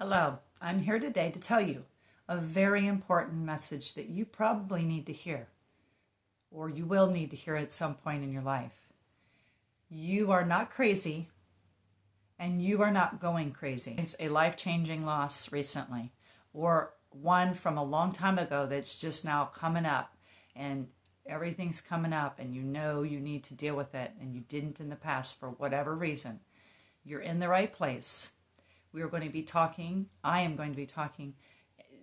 Hello, I'm here today to tell you a very important message that you probably need to hear, or you will need to hear at some point in your life. You are not crazy, and you are not going crazy. It's a life-changing loss recently, or one from a long time ago that's just now coming up, and everything's coming up, and you know you need to deal with it, and you didn't in the past for whatever reason. You're in the right place. I am going to be talking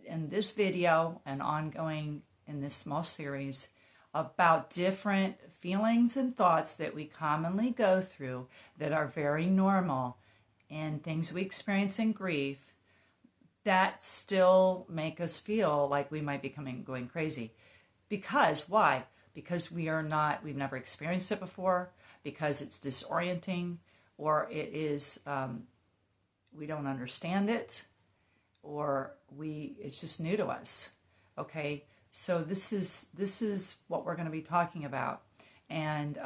in this video and ongoing in this small series about different feelings and thoughts that we commonly go through that are very normal and things we experience in grief that still make us feel like we might be going crazy. Because why? Because we've never experienced it before, because it's disorienting, or it is we don't understand it, or it's just new to us. Okay, so this is what we're going to be talking about, and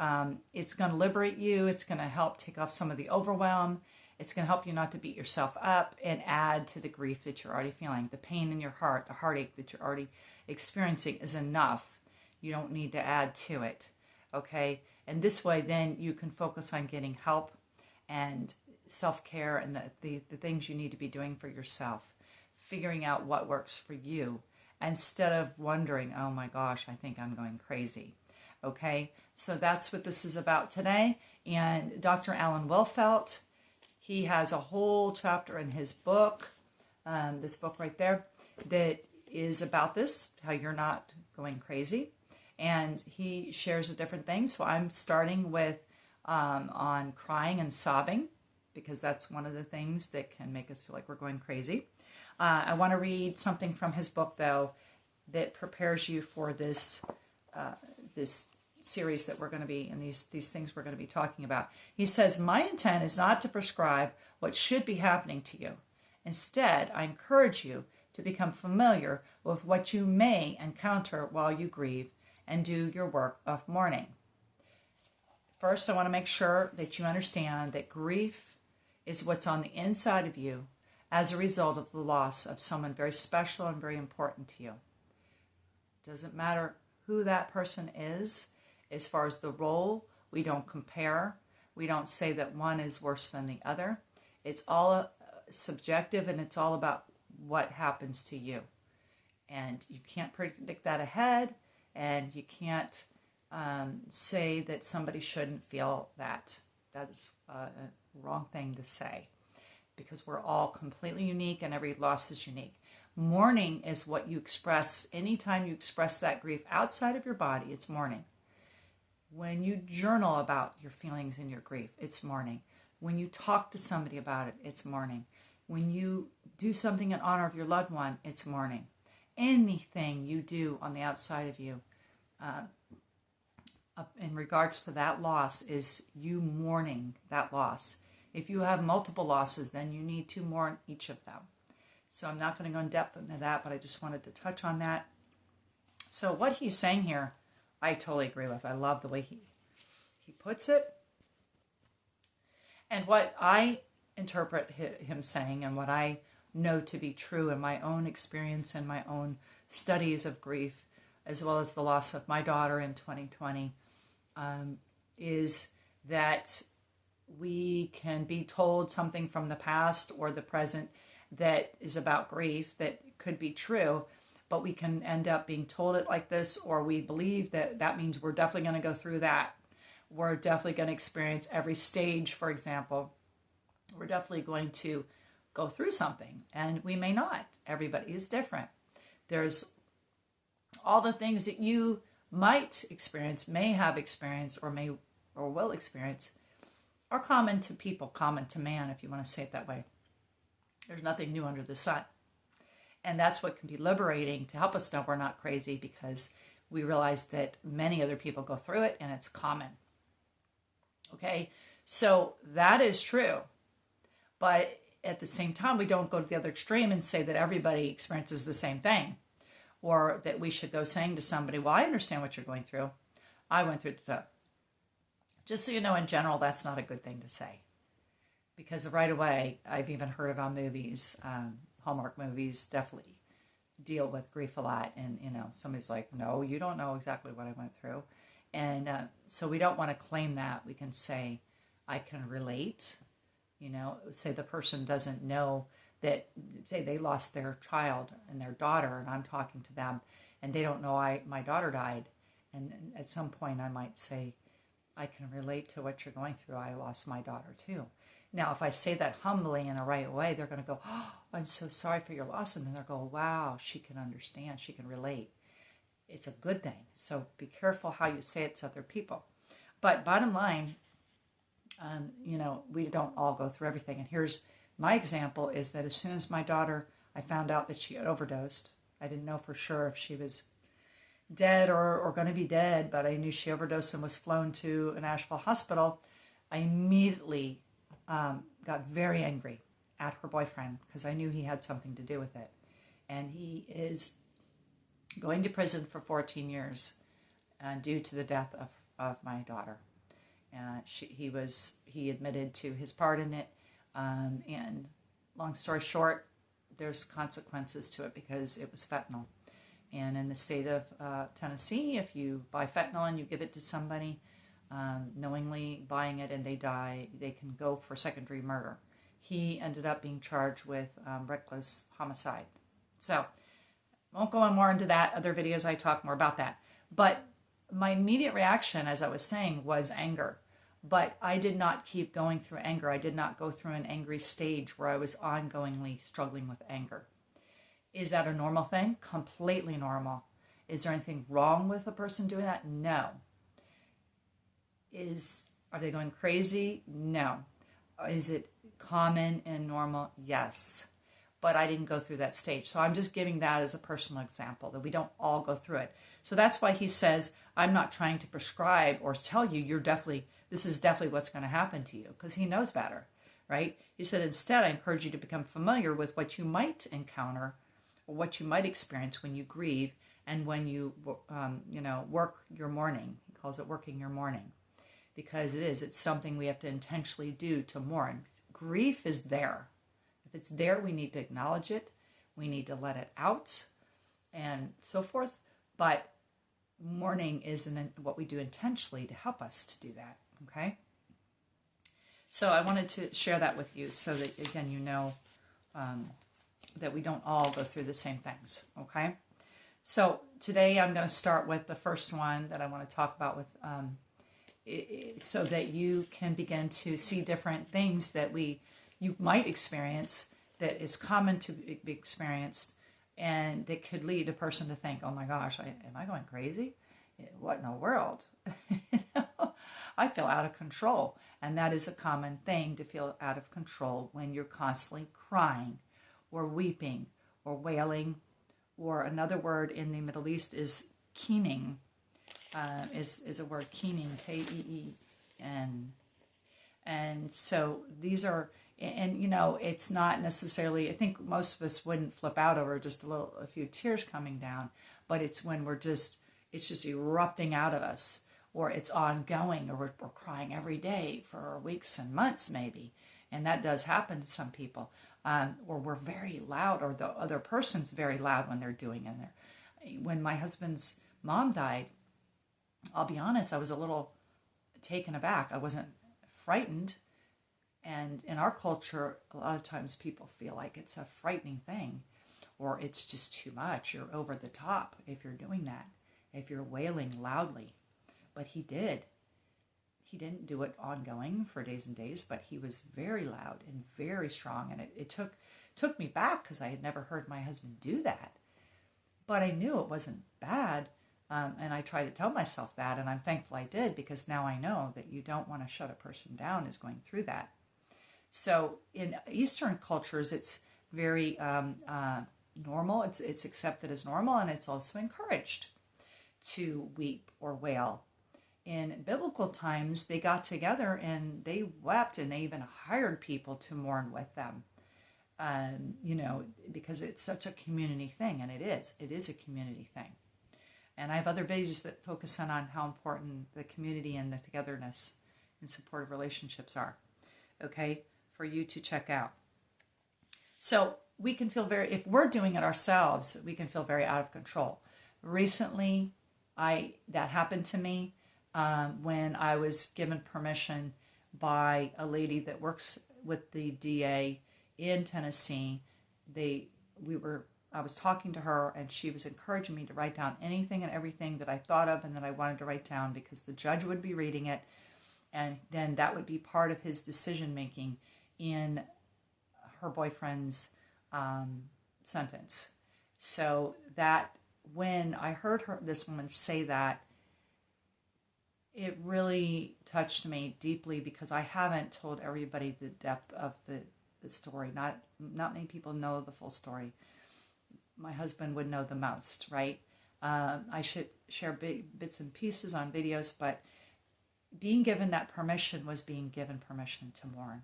it's going to liberate you. It's going to help take off some of the overwhelm. It's going to help you not to beat yourself up and add to the grief that you're already feeling. The pain in your heart, the heartache that you're already experiencing is enough. You don't need to add to it. Okay, and this way then you can focus on getting help and self-care and the things you need to be doing for yourself, figuring out what works for you instead of wondering, oh my gosh, I think I'm going crazy. Okay, so that's what this is about today. And Dr. Alan Wilfelt, he has a whole chapter in his book, this book right there, that is about this, how you're not going crazy. And he shares the different things. So I'm starting with on crying and sobbing, because that's one of the things that can make us feel like we're going crazy. I want to read something from his book, though, that prepares you for this this series that we're going to be, and these things we're going to be talking about. He says, "My intent is not to prescribe what should be happening to you. Instead, I encourage you to become familiar with what you may encounter while you grieve and do your work of mourning." First, I want to make sure that you understand that grief is what's on the inside of you as a result of the loss of someone very special and very important to you. Doesn't matter who that person is. As far as the role, we don't compare. We don't say that one is worse than the other. It's all subjective, and it's all about what happens to you. And you can't predict that ahead, and you can't say that somebody shouldn't feel that. That is a wrong thing to say, because we're all completely unique and every loss is unique. Mourning is what you express. Anytime you express that grief outside of your body, it's mourning. When you journal about your feelings and your grief, it's mourning. When you talk to somebody about it, it's mourning. When you do something in honor of your loved one, it's mourning. Anything you do on the outside of you in regards to that loss is you mourning that loss. If you have multiple losses, then you need to mourn each of them. So I'm not going to go in depth into that, but I just wanted to touch on that. So what he's saying here, I totally agree with. I love the way he puts it. And what I interpret him saying, and what I know to be true in my own experience and my own studies of grief, as well as the loss of my daughter in 2020, is that we can be told something from the past or the present that is about grief that could be true, but we can end up being told it like this, or we believe that means we're definitely going to go through that. We're definitely going to experience every stage, for example. We're definitely going to go through something, and we may not. Everybody is different. There's all the things that you might experience, may have experienced, or will experience, are common to people, common to man, if you want to say it that way. There's nothing new under the sun. And that's what can be liberating, to help us know we're not crazy, because we realize that many other people go through it and it's common. Okay, so that is true. But at the same time, we don't go to the other extreme and say that everybody experiences the same thing, or that we should go saying to somebody, well, I understand what you're going through. I went through it. Just so you know, in general, that's not a good thing to say. because right away, I've even heard it on movies. Hallmark movies definitely deal with grief a lot. And, somebody's like, no, you don't know exactly what I went through. And so we don't want to claim that. We can say, I can relate. Say the person doesn't know that, say they lost their child and their daughter, and I'm talking to them, and they don't know my daughter died. And at some point I might say, I can relate to what you're going through. I lost my daughter too. Now, if I say that humbly in the right way, they're going to go, oh, I'm so sorry for your loss. And then they'll go, wow, she can understand. She can relate. It's a good thing. So be careful how you say it to other people. But bottom line, we don't all go through everything. And here's my example is that as soon as my daughter, I found out that she had overdosed. I didn't know for sure if she was dead or going to be dead, but I knew she overdosed and was flown to an Asheville hospital. I immediately got very angry at her boyfriend because I knew he had something to do with it. And he is going to prison for 14 years due to the death of my daughter. He admitted to his part in it. And long story short, there's consequences to it because it was fentanyl. And in the state of Tennessee, if you buy fentanyl and you give it to somebody, knowingly buying it and they die, they can go for second-degree murder. He ended up being charged with reckless homicide. So, won't go on more into that. Other videos I talk more about that. But my immediate reaction, as I was saying, was anger. But I did not keep going through anger. I did not go through an angry stage where I was ongoingly struggling with anger. Is that a normal thing? Completely normal. Is there anything wrong with a person doing that? No. Are they going crazy? No. Is it common and normal? Yes. But I didn't go through that stage. So I'm just giving that as a personal example, that we don't all go through it. So that's why he says, I'm not trying to prescribe or tell you this is definitely what's going to happen to you, because he knows better, right? He said, instead, I encourage you to become familiar with what you might encounter or what you might experience when you grieve and when you, work your mourning. He calls it working your mourning, because it's something we have to intentionally do to mourn. Grief is there. If it's there, we need to acknowledge it. We need to let it out and so forth. But mourning is what we do intentionally to help us to do that, okay? So I wanted to share that with you so that, again, that we don't all go through the same things, okay? So today I'm going to start with the first one that I want to talk about with, so that you can begin to see different things that you might experience that is common to be experienced, and that could lead a person to think, oh my gosh, am I going crazy? What in the world? I feel out of control. And that is a common thing, to feel out of control when you're constantly crying or weeping or wailing, or another word in the Middle East is keening, is a word, keening, K-E-E-N. And so these are, and it's not necessarily, I think most of us wouldn't flip out over just a few tears coming down, but it's when it's just erupting out of us, or it's ongoing, or we're crying every day for weeks and months maybe. And that does happen to some people. Or we're very loud, or the other person's very loud when they're doing it. When my husband's mom died, I'll be honest, I was a little taken aback. I wasn't frightened. And in our culture, a lot of times people feel like it's a frightening thing, or it's just too much. You're over the top if you're doing that, if you're wailing loudly. But he did. He didn't do it ongoing for days and days, but he was very loud and very strong. And it took me back, because I had never heard my husband do that. But I knew it wasn't bad. And I tried to tell myself that, and I'm thankful I did, because now I know that you don't want to shut a person down who's going through that. So in Eastern cultures, it's very normal. It's accepted as normal, and it's also encouraged to weep or wail. In biblical times, they got together and they wept, and they even hired people to mourn with them, because it's such a community thing, and it is a community thing. And I have other videos that focus on how important the community and the togetherness and supportive relationships are. Okay, for you to check out. So we can feel if we're doing it ourselves, we can feel very out of control. Recently, that happened to me when I was given permission by a lady that works with the DA in Tennessee. I was talking to her, and she was encouraging me to write down anything and everything that I thought of and that I wanted to write down, because the judge would be reading it, and then that would be part of his decision making in her boyfriend's sentence. So that when I heard this woman say that, it really touched me deeply, because I haven't told everybody the depth of the story. Not many people know the full story. My husband would know the most, right? I should share bits and pieces on videos, but being given that permission was being given permission to mourn.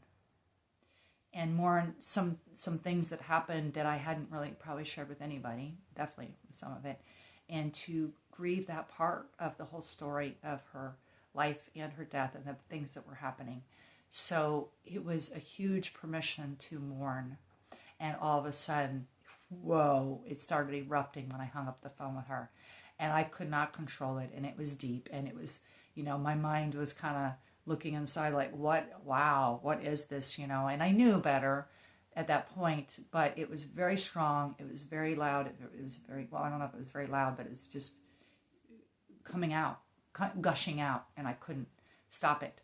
And mourn some things that happened that I hadn't really probably shared with anybody, definitely some of it, and to grieve that part of the whole story of her life and her death and the things that were happening. So it was a huge permission to mourn. And all of a sudden, whoa, it started erupting when I hung up the phone with her. And I could not control it, and it was deep, and it was, my mind was kind of looking inside like, what is this, and I knew better at that point, but it was very strong, it was very loud, it was very, I don't know if it was very loud, but it was just coming out, gushing out, and I couldn't stop it.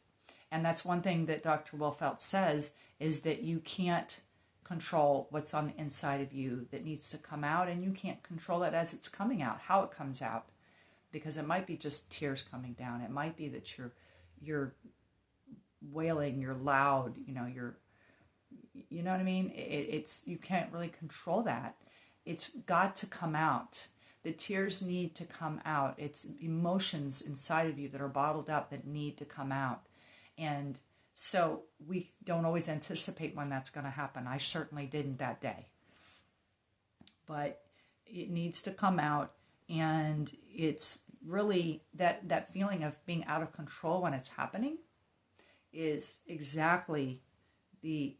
And that's one thing that Dr. Wilfelt says, is that you can't control what's on the inside of you that needs to come out, and you can't control it as it's coming out, how it comes out, because it might be just tears coming down. It might be that you're wailing, you're loud, you know what I mean? It's you can't really control that. It's got to come out. The tears need to come out. It's emotions inside of you that are bottled up that need to come out. And so we don't always anticipate when that's going to happen. I certainly didn't that day. But it needs to come out, and it's really that feeling of being out of control when it's happening is exactly the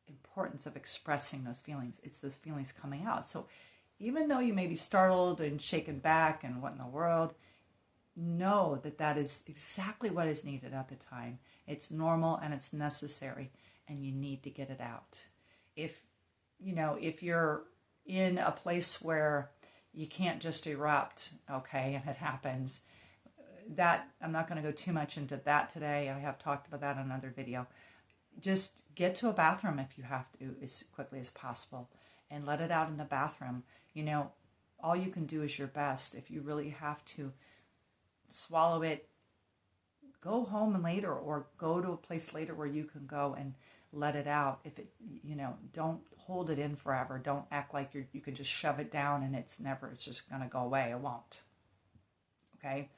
importance of expressing those feelings. It's those feelings coming out. So even though you may be startled and shaken back and what in the world, know that is exactly what is needed at the time. It's normal and it's necessary, and you need to get it out. If you're in a place where you can't just erupt, okay, and it happens, that I'm not going to go too much into that today. I have talked about that in another video. Just get to a bathroom if you have to, as quickly as possible, and let it out in the bathroom. All you can do is your best. If you really have to swallow it, go home later, or go to a place later where you can go and let it out. If it, don't hold it in forever. Don't act like you can just shove it down and it's just going to go away. It won't. Okay?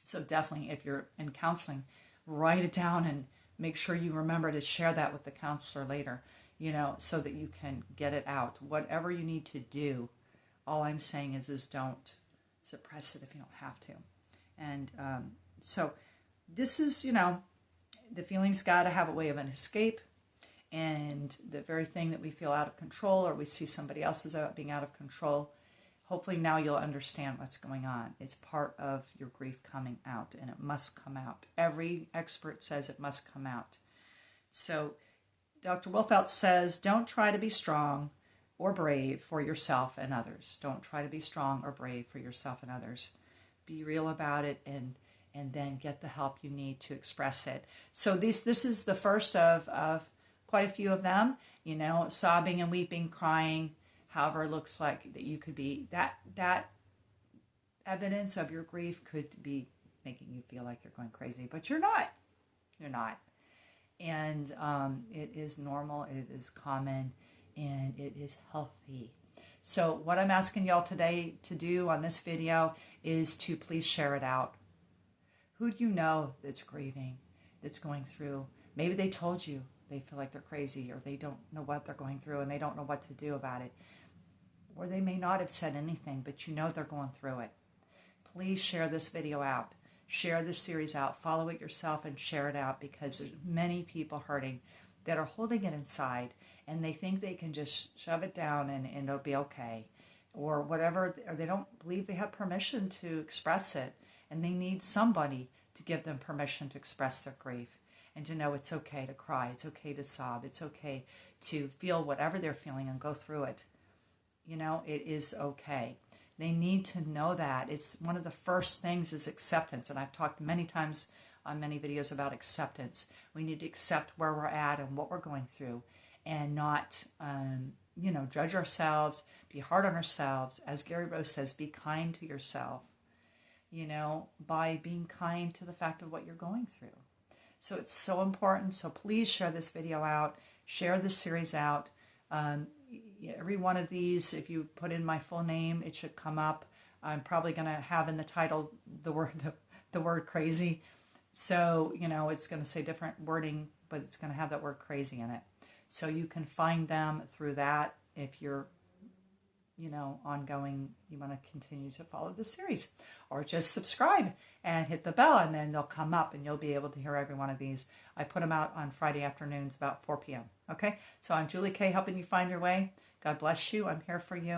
So definitely, if you're in counseling, write it down and make sure you remember to share that with the counselor later, so that you can get it out. Whatever you need to do, all I'm saying is don't suppress it if you don't have to. And so this is, the feelings got to have a way of an escape. And the very thing that we feel out of control, or we see somebody else is being out of control, hopefully now you'll understand what's going on. It's part of your grief coming out, and it must come out. Every expert says it must come out. So Dr. Wilfelt says, don't try to be strong or brave for yourself and others. Don't try to be strong or brave for yourself and others. Be real about it, and then get the help you need to express it. So this is the first of quite a few of them, sobbing and weeping, crying, however it looks like that you could be. That evidence of your grief could be making you feel like you're going crazy, but you're not. You're not. And it is normal, it is common, and it is healthy. So what I'm asking y'all today to do on this video is to please share it out. Who do you know that's grieving, that's going through? Maybe they told you they feel like they're crazy, or they don't know what they're going through and they don't know what to do about it. Or they may not have said anything, but they're going through it. Please share this video out. Share this series out. Follow it yourself and share it out, because there's many people hurting. that are holding it inside, and they think they can just shove it down and it'll be okay, or whatever, or they don't believe they have permission to express it, and they need somebody to give them permission to express their grief and to know it's okay to cry, it's okay to sob, it's okay to feel whatever they're feeling and go through it. You know, it is okay. They need to know that. It's one of the first things is acceptance, and I've talked many times on many videos about acceptance. We need to accept where we're at and what we're going through, and not, judge ourselves, be hard on ourselves. As Gary Rose says, be kind to yourself, by being kind to the fact of what you're going through. So it's so important. So please share this video out, share this series out. Every one of these, if you put in my full name, it should come up. I'm probably going to have in the title the word crazy. So, it's going to say different wording, but it's going to have that word crazy in it. So you can find them through that if you're, ongoing, you want to continue to follow the series. Or just subscribe and hit the bell, and then they'll come up and you'll be able to hear every one of these. I put them out on Friday afternoons about 4 p.m. Okay? So I'm Julie Kay, helping you find your way. God bless you. I'm here for you.